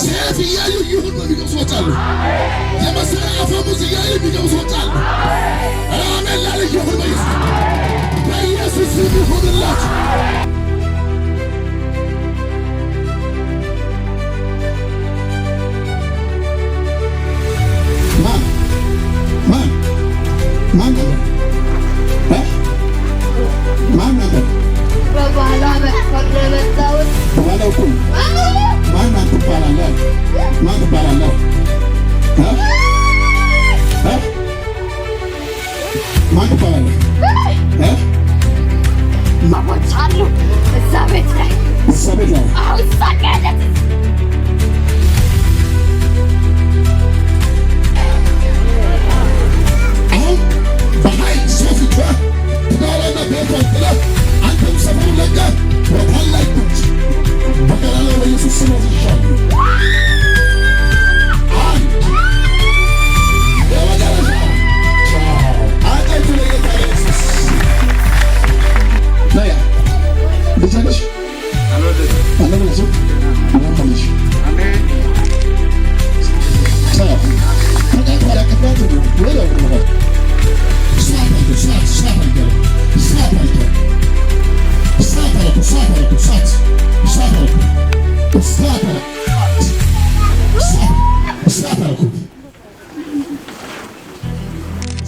ሰይፍ እያዩ ይሁን ነው የሚገቡ ሰዎች አሉ። የመሳሪያ አፈሙዝ እያዩ የሚገቡ ሰዎች አሉ። አሜን ላለ ይሁን በኢየሱስ ስም ይሁንላችሁ።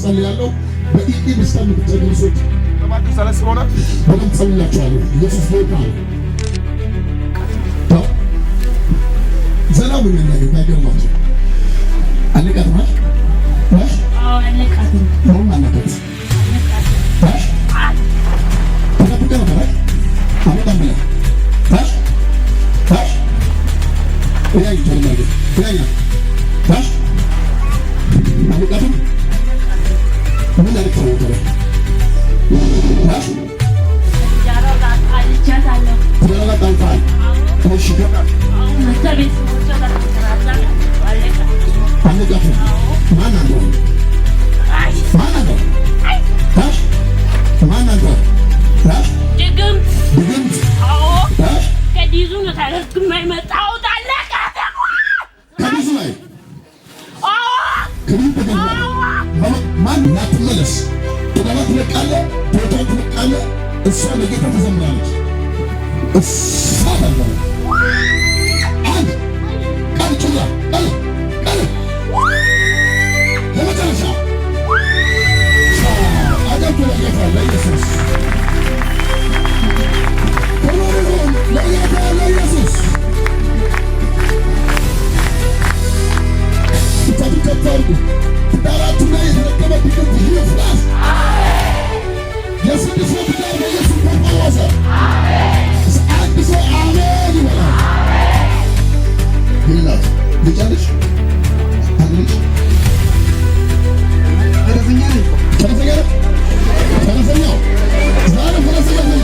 ጸልያለሁ በኢቲ በስታም ተደርሶት ተማቱ ሰለስሮና በደም ጸልያችኋለሁ። ኢየሱስ ጌታ ነው። ዘላው ምን ነው ያገርማችሁ? አለቃት ማለት አለቃት ነው ማለት ማን ናትመለስ ተዳላት ለቃለ ቦታው ተቃለ እሷ ለጌታ ተዘምራለች። እሷ ታደርጋለች አንድ ቃል ጭላ ቃል ለመጨረሻ አዳም ለጌታ ለኢየሱስ ለጌታ ለኢየሱስ ተከታተሉ ዳራቱ ላይ የተረከበ ድግምት ይፍረስ። የስድስት ሰው ዳር በኢየሱስ ተፈወሰ። አንድ ሰው አሜን ይበላል። ይላል ልጃለሽ አንልሽ ፈረሰኛ ነኝ ፈረሰኛው ዛሬ ፈረሰኛ ነኝ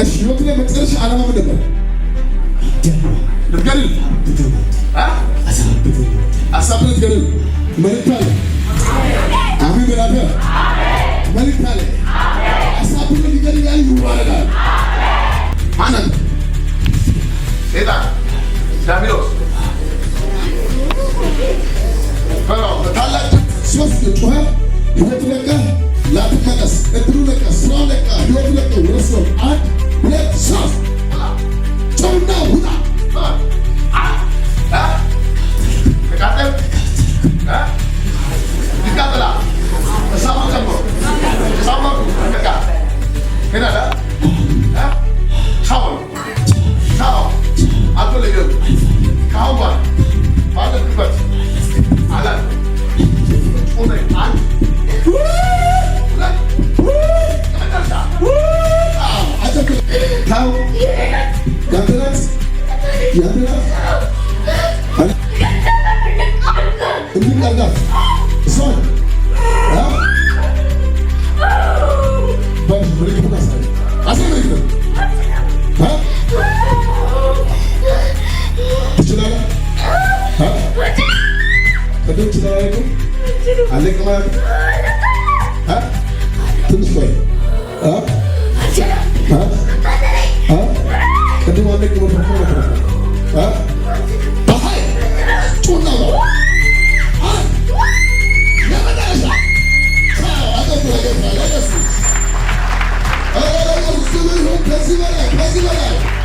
እሺ ህይወት ላይ መጨረሻ ዓላማ ምን ነበር? ልትገድል አሳብ ልትገድል መልእክት አለ። አሜን በላተ መልእክት አለ። አሳብ ልትገድል ያለ ይዋረዳል። ማነው? ሴጣን ዲያብሎስ ታላቅ ሶስት ጮኸ። ህይወት ለቀ ላትመለስ እድሉ ለቀ ስራው ለቀ ህይወት ለቀ ወረሶ 1 2 3 ጮና ውጣ ተቃጠል ይቃጠላ እሳማ ጨምሮ እሳማ በቃ ሄዳላ ሻው ሻው አትለየው ካውባ ባለበት አላ ኦኔ አንድ ታው ጋንደራት ያንደራት እንዲቃርጋት እሷን ምልክቱን አሳይ ምልክቱን ትችላለህ ቅድም ትችላለህ አለቅ ማለት ትንሽ ቆይ ቅድም አለቅ በሀይ ጩና ከዚህ በላይ